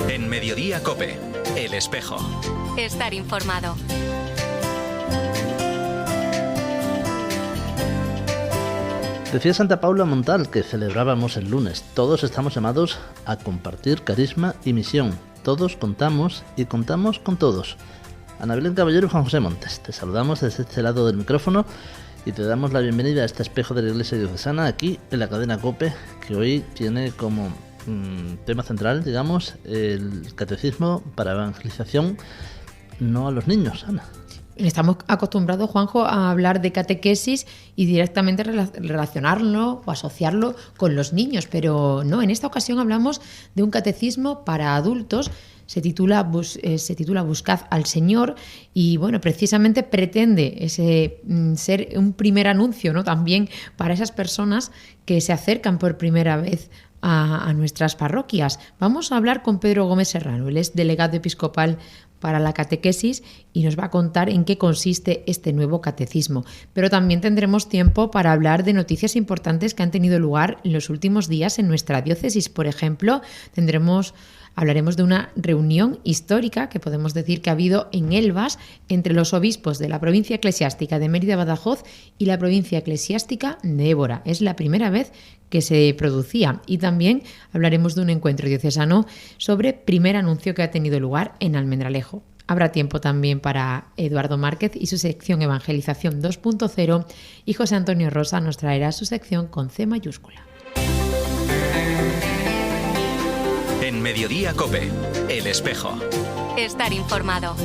En Mediodía COPE, El Espejo. Estar informado. Decía Santa Paula Montal, que celebrábamos el lunes: todos estamos llamados a compartir carisma y misión. Todos contamos y contamos con todos. Ana Belén Caballero y Juan José Montes, te saludamos desde este lado del micrófono y te damos la bienvenida a este espejo de la Iglesia Diocesana aquí en la cadena COPE, que hoy tiene como tema central, digamos, el catecismo para evangelización, no a los niños, Ana. Estamos acostumbrados, Juanjo, a hablar de catequesis y directamente relacionarlo o asociarlo con los niños, pero no, en esta ocasión hablamos de un catecismo para adultos. Se titula Buscad al Señor y, bueno, precisamente pretende ser un primer anuncio, ¿no?, también para esas personas que se acercan por primera vez a nuestras parroquias. Vamos a hablar con Pedro Gómez Serrano. Él es delegado episcopal para la catequesis y nos va a contar en qué consiste este nuevo catecismo. Pero también tendremos tiempo para hablar de noticias importantes que han tenido lugar en los últimos días en nuestra diócesis. Por ejemplo, hablaremos de una reunión histórica que podemos decir que ha habido en Elvas entre los obispos de la provincia eclesiástica de Mérida-Badajoz y la provincia eclesiástica de Évora. Es la primera vez que se producía. Y también hablaremos de un encuentro diocesano sobre primer anuncio que ha tenido lugar en Almendralejo. Habrá tiempo también para Eduardo Márquez y su sección Evangelización 2.0 y José Antonio Rosa nos traerá su sección con C mayúscula. En Mediodía COPE, El Espejo. Estar informado.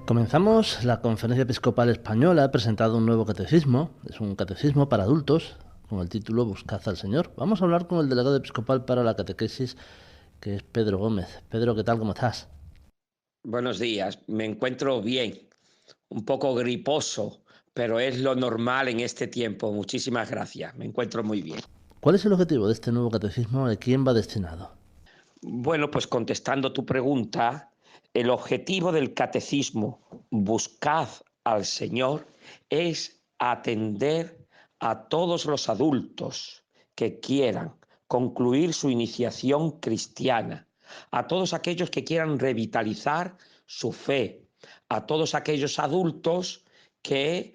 Comenzamos. La Conferencia Episcopal Española ha presentado un nuevo catecismo. Es un catecismo para adultos con el título Buscad al Señor. Vamos a hablar con el delegado episcopal para la catequesis, que es Pedro Gómez. Pedro, ¿qué tal? ¿Cómo estás? Buenos días. Me encuentro bien, un poco griposo, pero es lo normal en este tiempo. Muchísimas gracias. Me encuentro muy bien. ¿Cuál es el objetivo de este nuevo catecismo? ¿A quién va destinado? Bueno, pues contestando tu pregunta, el objetivo del catecismo Buscad al Señor es atender a todos los adultos que quieran concluir su iniciación cristiana, a todos aquellos que quieran revitalizar su fe, a todos aquellos adultos que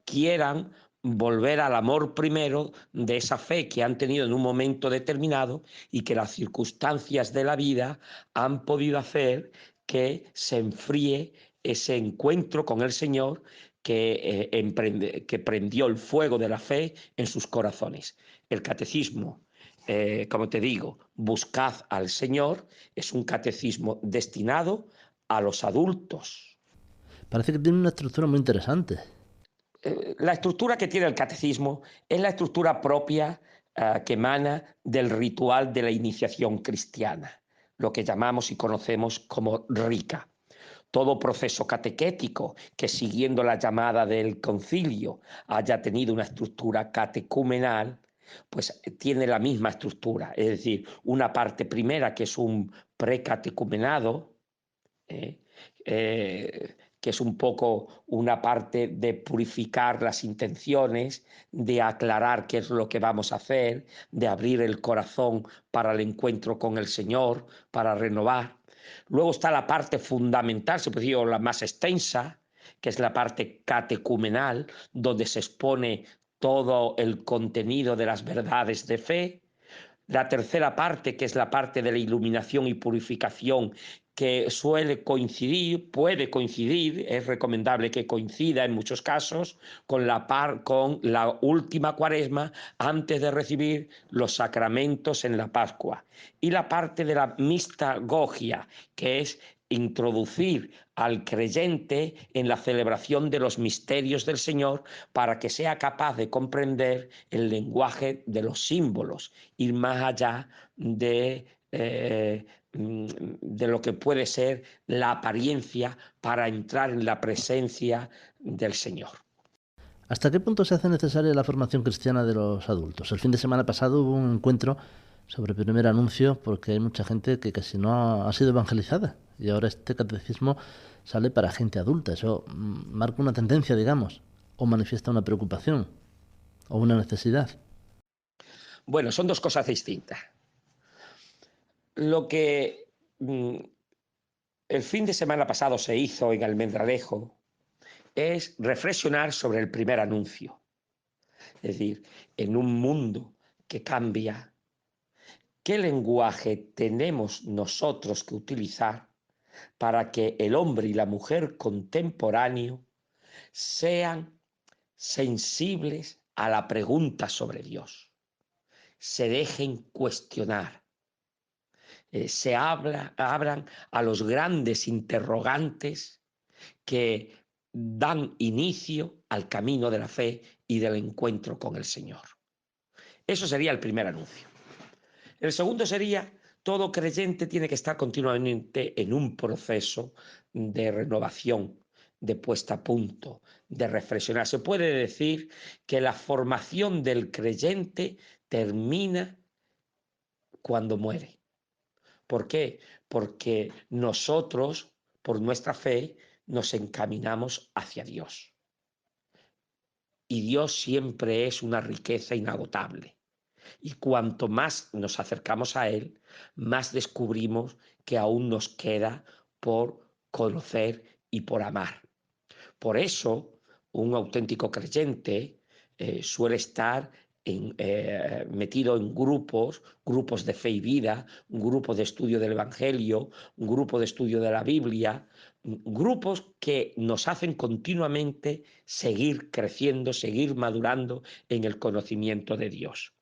quieran volver al amor primero de esa fe que han tenido en un momento determinado y que las circunstancias de la vida han podido hacer que se enfríe ese encuentro con el Señor que prendió el fuego de la fe en sus corazones. El catecismo, como te digo, Buscad al Señor, es un catecismo destinado a los adultos. Parece que tiene una estructura muy interesante. La estructura que tiene el catecismo es la estructura propia que emana del ritual de la iniciación cristiana, lo que llamamos y conocemos como rica. Todo proceso catequético que, siguiendo la llamada del concilio, haya tenido una estructura catecumenal, pues tiene la misma estructura, es decir, una parte primera que es un precatecumenado, que es un poco una parte de purificar las intenciones, de aclarar qué es lo que vamos a hacer, de abrir el corazón para el encuentro con el Señor, para renovar. Luego está la parte fundamental, se puede decir, la más extensa, que es la parte catecumenal, donde se expone todo el contenido de las verdades de fe. La tercera parte, que es la parte de la iluminación y purificación, que puede coincidir, es recomendable que coincida en muchos casos con la última Cuaresma antes de recibir los sacramentos en la Pascua. Y la parte de la mistagogia, que es introducir al creyente en la celebración de los misterios del Señor para que sea capaz de comprender el lenguaje de los símbolos, ir más allá de lo que puede ser la apariencia para entrar en la presencia del Señor. ¿Hasta qué punto se hace necesaria la formación cristiana de los adultos? El fin de semana pasado hubo un encuentro sobre el primer anuncio porque hay mucha gente que casi no ha sido evangelizada y ahora este catecismo sale para gente adulta. Eso marca una tendencia, digamos, o manifiesta una preocupación o una necesidad. Bueno, son dos cosas distintas. Lo que el fin de semana pasado se hizo en Almendralejo es reflexionar sobre el primer anuncio. Es decir, en un mundo que cambia, ¿qué lenguaje tenemos nosotros que utilizar para que el hombre y la mujer contemporáneo sean sensibles a la pregunta sobre Dios, se dejen cuestionar, abran a los grandes interrogantes que dan inicio al camino de la fe y del encuentro con el Señor? Eso sería el primer anuncio. El segundo sería: todo creyente tiene que estar continuamente en un proceso de renovación, de puesta a punto, de reflexionar. Se puede decir que la formación del creyente termina cuando muere. ¿Por qué? Porque nosotros, por nuestra fe, nos encaminamos hacia Dios. Y Dios siempre es una riqueza inagotable. Y cuanto más nos acercamos a Él, más descubrimos que aún nos queda por conocer y por amar. Por eso, un auténtico creyente suele estar metido en grupos de fe y vida, un grupo de estudio del Evangelio, un grupo de estudio de la Biblia, grupos que nos hacen continuamente seguir creciendo, seguir madurando en el conocimiento de Dios.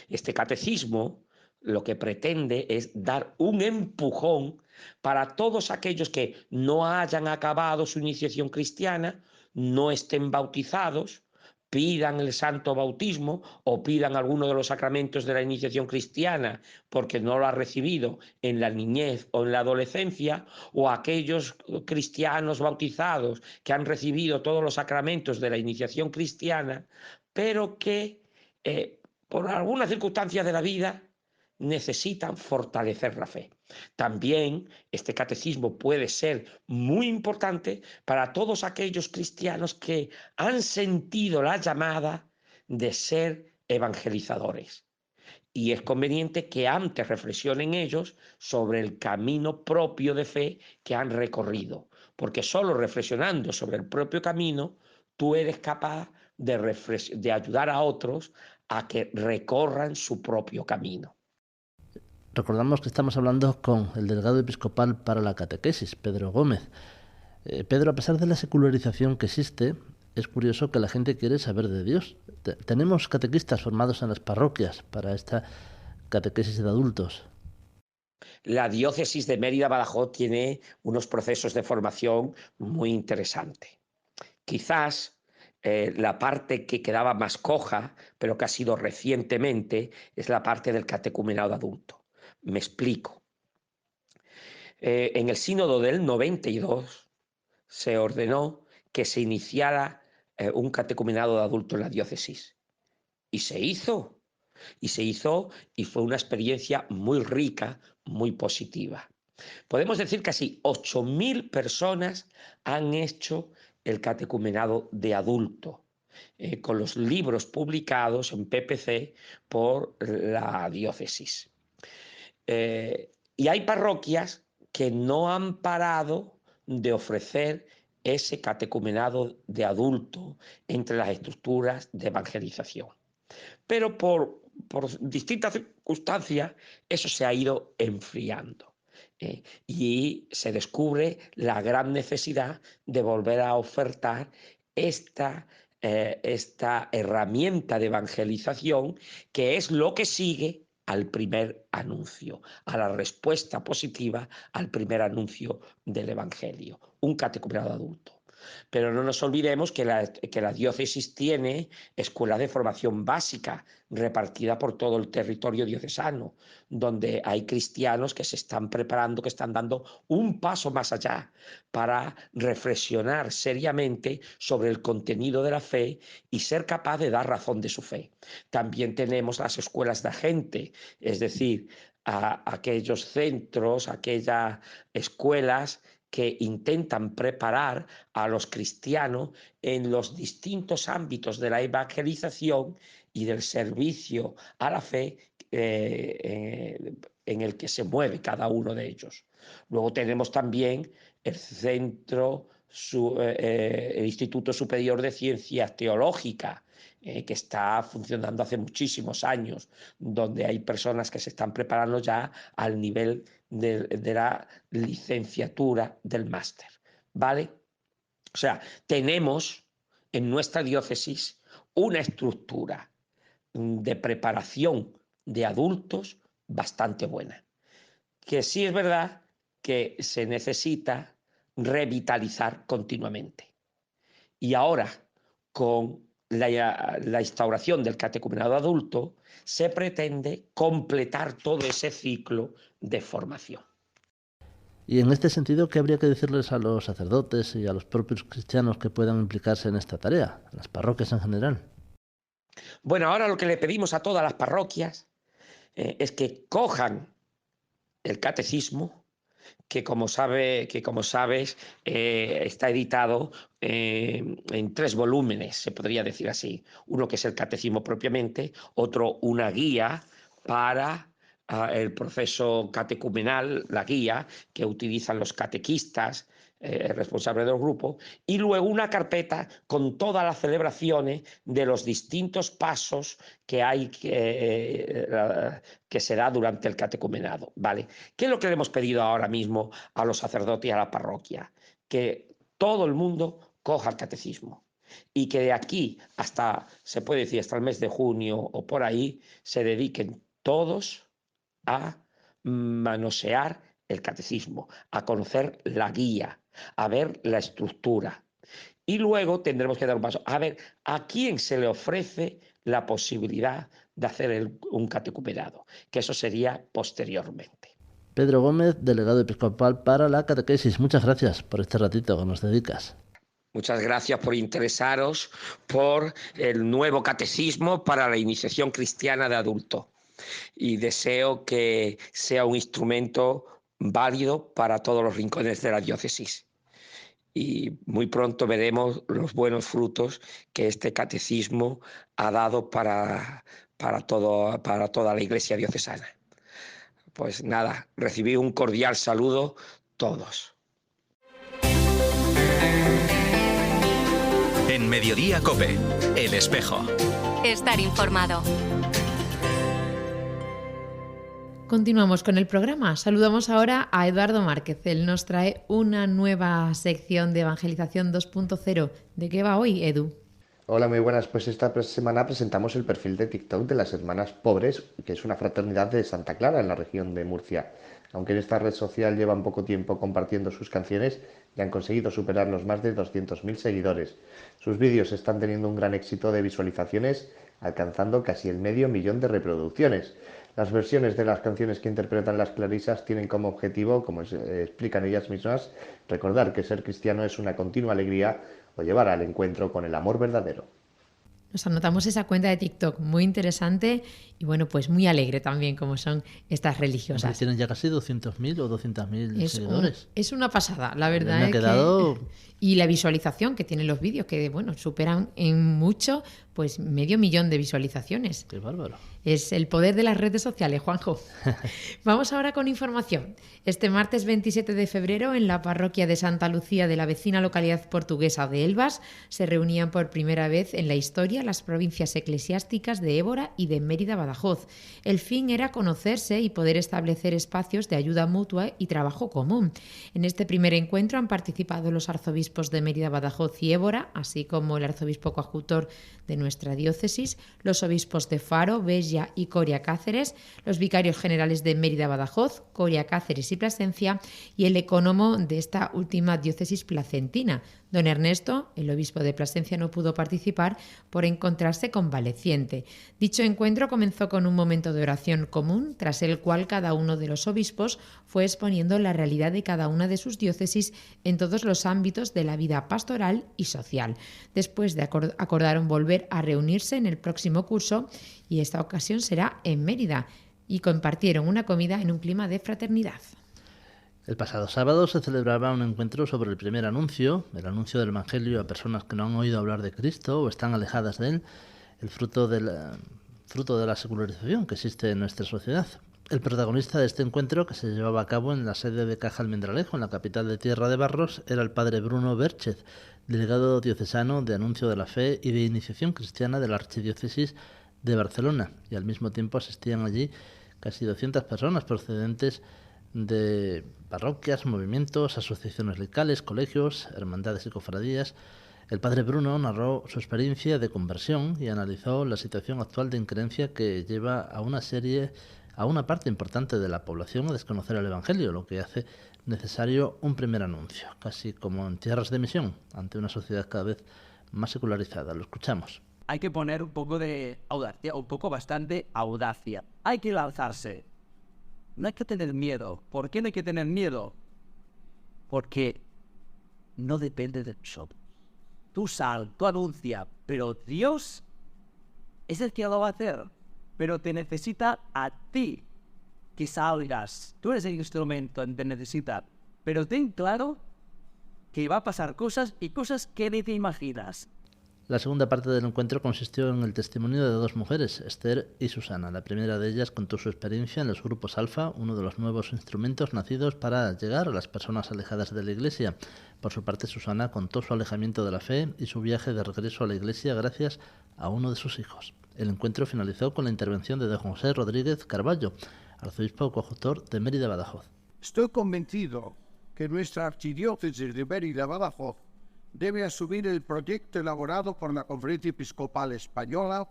Este catecismo lo que pretende es dar un empujón para todos aquellos que no hayan acabado su iniciación cristiana, no estén bautizados, pidan el santo bautismo o pidan alguno de los sacramentos de la iniciación cristiana porque no lo ha recibido en la niñez o en la adolescencia, o aquellos cristianos bautizados que han recibido todos los sacramentos de la iniciación cristiana, pero que por alguna circunstancia de la vida necesitan fortalecer la fe. También este catecismo puede ser muy importante para todos aquellos cristianos que han sentido la llamada de ser evangelizadores. Y es conveniente que antes reflexionen ellos sobre el camino propio de fe que han recorrido, porque solo reflexionando sobre el propio camino tú eres capaz de ayudar a otros a que recorran su propio camino. Recordamos que estamos hablando con el delegado episcopal para la catequesis, Pedro Gómez. Pedro, a pesar de la secularización que existe, es curioso que la gente quiere saber de Dios. Tenemos catequistas formados en las parroquias para esta catequesis de adultos. La diócesis de Mérida-Badajoz tiene unos procesos de formación muy interesantes. Quizás la parte que quedaba más coja, pero que ha sido recientemente, es la parte del catecumenado de adulto. Me explico. En el sínodo del 92 se ordenó que se iniciara un catecumenado de adulto en la diócesis. Y se hizo. Y fue una experiencia muy rica, muy positiva. Podemos decir que casi 8.000 personas han hecho el catecumenado de adulto, con los libros publicados en PPC por la diócesis. Y hay parroquias que no han parado de ofrecer ese catecumenado de adulto entre las estructuras de evangelización. Pero por distintas circunstancias eso se ha ido enfriando. Y se descubre la gran necesidad de volver a ofertar esta herramienta de evangelización, que es lo que sigue al primer anuncio, a la respuesta positiva al primer anuncio del Evangelio, un catecumenado adulto. Pero no nos olvidemos que la diócesis tiene escuelas de formación básica repartidas por todo el territorio diocesano, donde hay cristianos que se están preparando, que están dando un paso más allá para reflexionar seriamente sobre el contenido de la fe y ser capaz de dar razón de su fe. También tenemos las escuelas de agente, es decir, aquellos centros, aquellas escuelas que intentan preparar a los cristianos en los distintos ámbitos de la evangelización y del servicio a la fe en el que se mueve cada uno de ellos. Luego tenemos también el el Instituto Superior de Ciencias Teológicas, que está funcionando hace muchísimos años, donde hay personas que se están preparando ya al nivel de la licenciatura del máster, ¿vale? O sea, tenemos en nuestra diócesis una estructura de preparación de adultos bastante buena. Que sí es verdad que se necesita revitalizar continuamente. Y ahora, con la instauración del catecumenado adulto, se pretende completar todo ese ciclo de formación. Y en este sentido, ¿qué habría que decirles a los sacerdotes y a los propios cristianos que puedan implicarse en esta tarea, a las parroquias en general? Bueno, ahora lo que le pedimos a todas las parroquias es que cojan el catecismo, que como sabes está editado en 3 volúmenes, se podría decir así. Uno que es el catecismo propiamente, otro una guía para el proceso catecumenal, la guía que utilizan los catequistas, responsables del grupo, y luego una carpeta con todas las celebraciones de los distintos pasos que hay que se da durante el catecumenado, ¿vale? ¿Qué es lo que le hemos pedido ahora mismo a los sacerdotes y a la parroquia? Que todo el mundo coja el catecismo y que de aquí hasta, se puede decir, hasta el mes de junio o por ahí, se dediquen todos a manosear el catecismo, a conocer la guía, a ver la estructura. Y luego tendremos que dar un paso. A ver, ¿a quién se le ofrece la posibilidad de hacer un catecumenado? Que eso sería posteriormente. Pedro Gómez, delegado episcopal para la catequesis. Muchas gracias por este ratito que nos dedicas. Muchas gracias por interesaros por el nuevo catecismo para la iniciación cristiana de adulto. Y deseo que sea un instrumento válido para todos los rincones de la diócesis. Y muy pronto veremos los buenos frutos que este catecismo ha dado para toda la Iglesia diocesana. Pues nada, recibid un cordial saludo todos. En Mediodía COPE, El Espejo. Estar informado. Continuamos con el programa. Saludamos ahora a Eduardo Márquez. Él nos trae una nueva sección de Evangelización 2.0. ¿De qué va hoy, Edu? Hola, muy buenas. Pues esta semana presentamos el perfil de TikTok de las Hermanas Pobres, que es una fraternidad de Santa Clara, en la región de Murcia. Aunque en esta red social llevan poco tiempo compartiendo sus canciones, ya han conseguido superar los más de 200.000 seguidores. Sus vídeos están teniendo un gran éxito de visualizaciones, alcanzando casi el 500.000 de reproducciones. Las versiones de las canciones que interpretan las clarisas tienen como objetivo, como explican ellas mismas, recordar que ser cristiano es una continua alegría o llevar al encuentro con el amor verdadero. Nos anotamos esa cuenta de TikTok, muy interesante y bueno, pues muy alegre también, como son estas religiosas. Tienen ya casi 200.000 o 200.000 seguidores. Es una pasada, la verdad. Me ha quedado... Y la visualización que tienen los vídeos, que bueno, superan en mucho, pues 500.000 de visualizaciones. Qué bárbaro. Es el poder de las redes sociales, Juanjo. Vamos ahora con información. Este martes 27 de febrero, en la parroquia de Santa Lucía de la vecina localidad portuguesa de Elvas, se reunían por primera vez en la historia las provincias eclesiásticas de Évora y de Mérida-Badajoz. El fin era conocerse y poder establecer espacios de ayuda mutua y trabajo común. En este primer encuentro han participado los arzobispos de Mérida, Badajoz y Évora, así como el arzobispo coadjutor de nuestra diócesis, los obispos de Faro, Béja y Coria Cáceres, los vicarios generales de Mérida, Badajoz, Coria Cáceres y Plasencia y el ecónomo de esta última diócesis placentina. Don Ernesto, el obispo de Plasencia, no pudo participar por encontrarse convaleciente. Dicho encuentro comenzó con un momento de oración común, tras el cual cada uno de los obispos fue exponiendo la realidad de cada una de sus diócesis en todos los ámbitos de la vida pastoral y social. Después acordaron volver a reunirse en el próximo curso y esta ocasión será en Mérida y compartieron una comida en un clima de fraternidad. El pasado sábado se celebraba un encuentro sobre el primer anuncio, el anuncio del Evangelio a personas que no han oído hablar de Cristo o están alejadas de él, el fruto del fruto de la secularización que existe en nuestra sociedad. El protagonista de este encuentro, que se llevaba a cabo en la sede de Caja Almendralejo, en la capital de Tierra de Barros, era el padre Bruno Berchez, delegado diocesano de Anuncio de la Fe y de Iniciación Cristiana de la Archidiócesis de Barcelona, y al mismo tiempo asistían allí casi 200 personas procedentes de parroquias, movimientos, asociaciones laicales, colegios, hermandades y cofradías. El padre Bruno narró su experiencia de conversión y analizó la situación actual de increencia que lleva a una parte importante de la población a desconocer el Evangelio, lo que hace necesario un primer anuncio, casi como en tierras de misión, ante una sociedad cada vez más secularizada. Lo escuchamos. Hay que poner un poco de audacia, bastante audacia. Hay que lanzarse. No hay que tener miedo. ¿Por qué no hay que tener miedo? Porque no depende de nosotros. Tú sal, tú anuncia, pero Dios es el que lo va a hacer. Pero te necesita a ti que salgas. Tú eres el instrumento, te necesita. Pero ten claro que va a pasar cosas y cosas que ni te imaginas. La segunda parte del encuentro consistió en el testimonio de dos mujeres, Esther y Susana. La primera de ellas contó su experiencia en los grupos Alfa, uno de los nuevos instrumentos nacidos para llegar a las personas alejadas de la Iglesia. Por su parte, Susana contó su alejamiento de la fe y su viaje de regreso a la Iglesia gracias a uno de sus hijos. El encuentro finalizó con la intervención de don José Rodríguez Carballo, arzobispo coadjutor de Mérida-Badajoz. Estoy convencido que nuestra archidiócesis de Mérida-Badajoz debe asumir el proyecto elaborado por la Conferencia Episcopal Española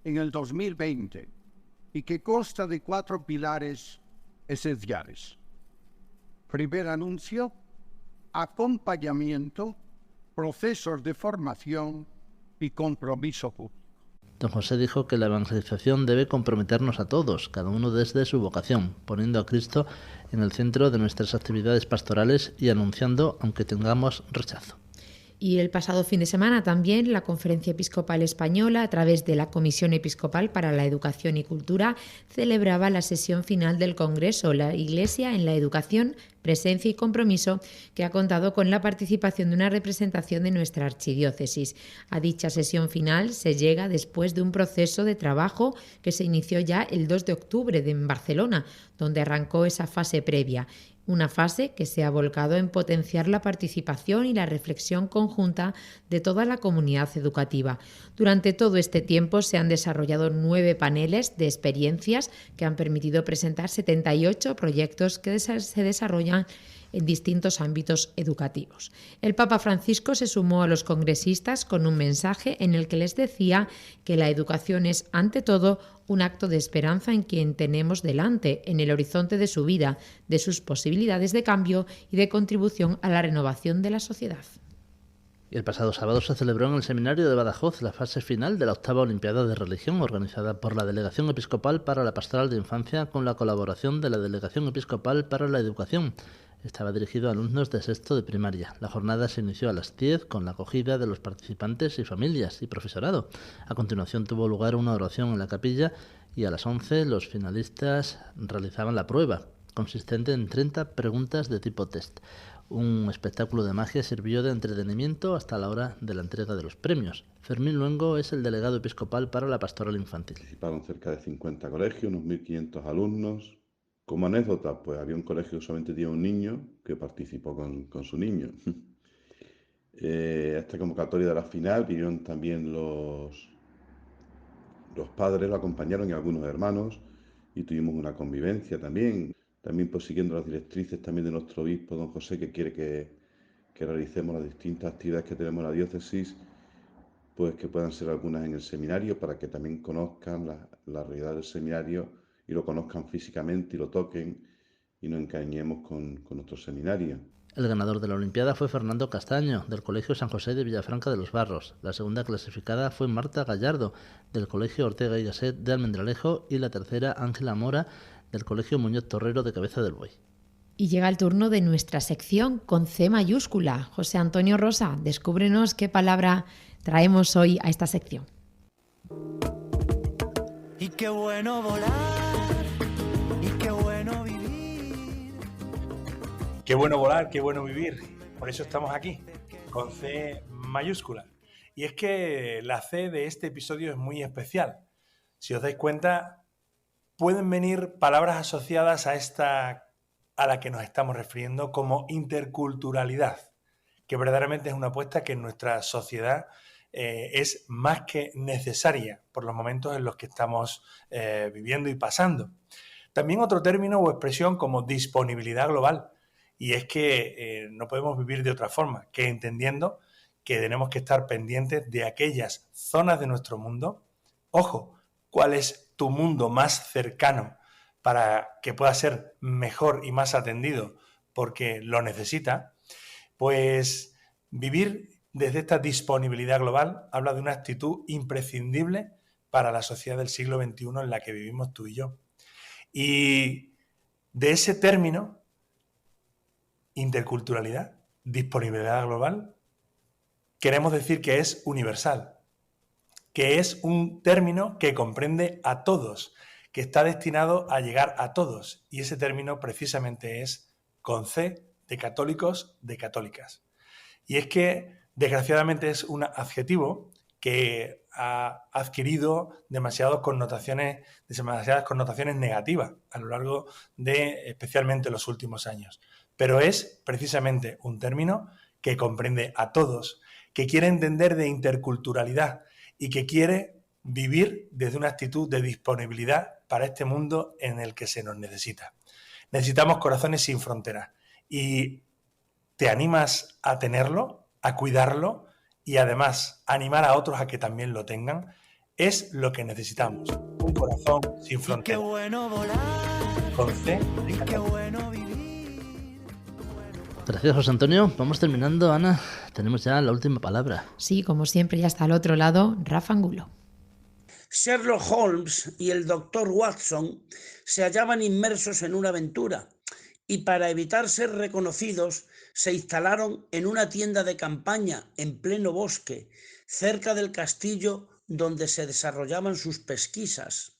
en el 2020 y que consta de 4 pilares esenciales. Primer anuncio, acompañamiento, procesos de formación y compromiso público. Don José dijo que la evangelización debe comprometernos a todos, cada uno desde su vocación, poniendo a Cristo en el centro de nuestras actividades pastorales y anunciando aunque tengamos rechazo. Y el pasado fin de semana también la Conferencia Episcopal Española, a través de la Comisión Episcopal para la Educación y Cultura, celebraba la sesión final del Congreso La Iglesia en la Educación, Presencia y Compromiso, que ha contado con la participación de una representación de nuestra archidiócesis. A dicha sesión final se llega después de un proceso de trabajo que se inició ya el 2 de octubre en Barcelona, donde arrancó esa fase previa. Una fase que se ha volcado en potenciar la participación y la reflexión conjunta de toda la comunidad educativa. Durante todo este tiempo se han desarrollado 9 paneles de experiencias que han permitido presentar 78 proyectos que se desarrollan en distintos ámbitos educativos. El Papa Francisco se sumó a los congresistas con un mensaje en el que les decía que la educación es, ante todo, un acto de esperanza en quien tenemos delante, en el horizonte de su vida, de sus posibilidades de cambio y de contribución a la renovación de la sociedad. Y el pasado sábado se celebró en el Seminario de Badajoz la fase final de la 8ª Olimpiada de Religión, organizada por la Delegación Episcopal para la Pastoral de Infancia con la colaboración de la Delegación Episcopal para la Educación. Estaba dirigido a alumnos de sexto de primaria. La jornada se inició a las 10 con la acogida de los participantes y familias y profesorado. A continuación tuvo lugar una oración en la capilla y a las 11 los finalistas realizaban la prueba, consistente en 30 preguntas de tipo test. Un espectáculo de magia sirvió de entretenimiento hasta la hora de la entrega de los premios. Fermín Luengo es el delegado episcopal para la pastoral infantil. Participaron cerca de 50 colegios, unos 1.500 alumnos. Como anécdota, pues había un colegio que solamente tenía un niño que participó con su niño. A esta convocatoria de la final vinieron también los padres, lo acompañaron y algunos hermanos, y tuvimos una convivencia también. También pues siguiendo las directrices también de nuestro obispo, don José, que quiere que realicemos las distintas actividades que tenemos en la diócesis, pues que puedan ser algunas en el seminario, para que también conozcan la realidad del seminario y lo conozcan físicamente y lo toquen y nos encariñemos con nuestro seminario. El ganador de la Olimpiada fue Fernando Castaño, del Colegio San José de Villafranca de los Barros. La segunda clasificada fue Marta Gallardo, del Colegio Ortega y Gasset de Almendralejo, y la tercera Ángela Mora, del Colegio Muñoz Torrero de Cabeza del Buey. Y llega el turno de nuestra sección con C mayúscula. José Antonio Rosa, descúbrenos qué palabra traemos hoy a esta sección. Y qué bueno volar, y qué bueno vivir. Qué bueno volar, qué bueno vivir. Por eso estamos aquí, con C mayúscula. Y es que la C de este episodio es muy especial. si os dais cuenta, pueden venir palabras asociadas a la que nos estamos refiriendo como interculturalidad, que verdaderamente es una apuesta que en nuestra sociedad es más que necesaria por los momentos en los que estamos viviendo y pasando. También otro término o expresión como disponibilidad global, y es que no podemos vivir de otra forma que entendiendo que tenemos que estar pendientes de aquellas zonas de nuestro mundo. Ojo, ¿cuál es tu mundo más cercano para que pueda ser mejor y más atendido porque lo necesita? Pues vivir desde esta disponibilidad global habla de una actitud imprescindible para la sociedad del siglo XXI en la que vivimos tú y yo. Y de ese término, interculturalidad, disponibilidad global, queremos decir que es universal, que es un término que comprende a todos, que está destinado a llegar a todos. Y ese término precisamente es con C de católicos, de católicas. Y es que, desgraciadamente, es un adjetivo que ha adquirido demasiadas connotaciones negativas a lo largo de, especialmente, los últimos años. Pero es precisamente un término que comprende a todos, que quiere entender de interculturalidad y que quiere vivir desde una actitud de disponibilidad para este mundo en el que se nos necesita. Necesitamos corazones sin fronteras y ¿te animas a tenerlo, a cuidarlo y además animar a otros a que también lo tengan? Es lo que necesitamos, un corazón sin fronteras. Qué bueno volar, Con C. qué bueno vivir. Gracias, José Antonio. Vamos terminando, Ana. Tenemos ya la última palabra. Sí, como siempre, ya está al otro lado, Rafa Angulo. Sherlock Holmes y el doctor Watson se hallaban inmersos en una aventura y para evitar ser reconocidos se instalaron en una tienda de campaña en pleno bosque, cerca del castillo donde se desarrollaban sus pesquisas.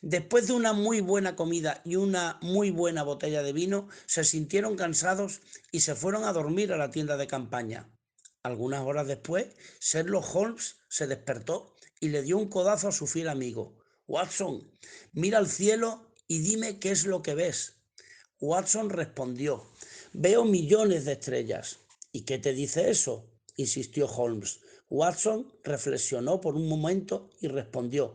Después de una muy buena comida y una muy buena botella de vino, se sintieron cansados y se fueron a dormir a la tienda de campaña. Algunas horas después, Sherlock Holmes se despertó y le dio un codazo a su fiel amigo. Watson, mira al cielo y dime qué es lo que ves. Watson respondió, veo millones de estrellas. ¿Y qué te dice eso?, insistió Holmes. Watson reflexionó por un momento y respondió,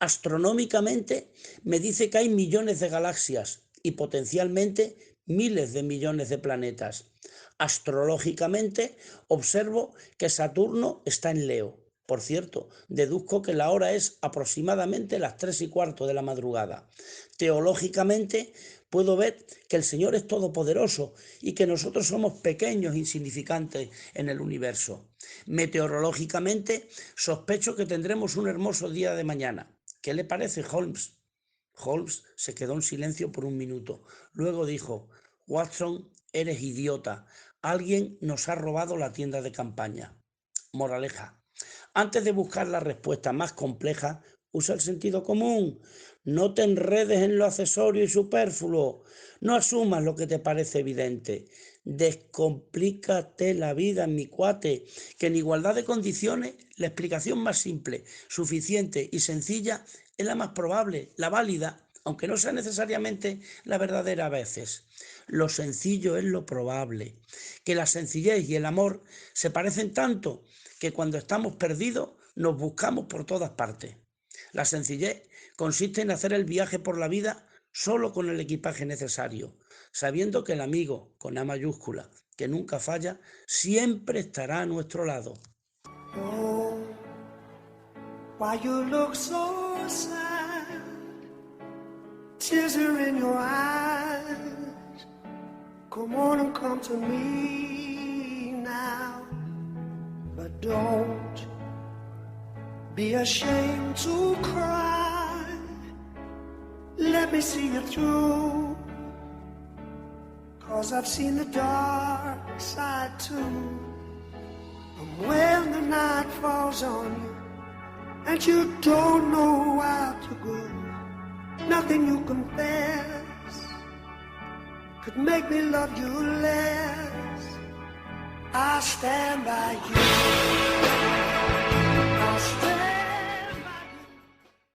astronómicamente me dice que hay millones de galaxias y potencialmente miles de millones de planetas. Astrológicamente observo que Saturno está en Leo. Por cierto, deduzco que la hora es aproximadamente las 3:15 de la madrugada. Teológicamente puedo ver que el Señor es todopoderoso y que nosotros somos pequeños, insignificantes en el universo. Meteorológicamente sospecho que tendremos un hermoso día de mañana. ¿Qué le parece, Holmes? Holmes se quedó en silencio por un minuto. Luego dijo, Watson, eres idiota. Alguien nos ha robado la tienda de campaña. Moraleja. Antes de buscar la respuesta más compleja, usa el sentido común. No te enredes en lo accesorio y superfluo. No asumas lo que te parece evidente. Descomplícate la vida, mi cuate, que en igualdad de condiciones la explicación más simple, suficiente y sencilla es la más probable, la válida, aunque no sea necesariamente la verdadera a veces. Lo sencillo es lo probable, que la sencillez y el amor se parecen tanto que cuando estamos perdidos nos buscamos por todas partes. La sencillez consiste en hacer el viaje por la vida solo con el equipaje necesario, sabiendo que el amigo, con A mayúscula, que nunca falla, siempre estará a nuestro lado. Oh, why you look so sad? Tears are in your eyes. Come on and come to me now. But don't be ashamed to cry. Let me see you through. 'Cause I've seen the dark side too. And when the night falls on you and you don't know how to go, nothing you confess could make me love you less. I'll stand by you. I'll stand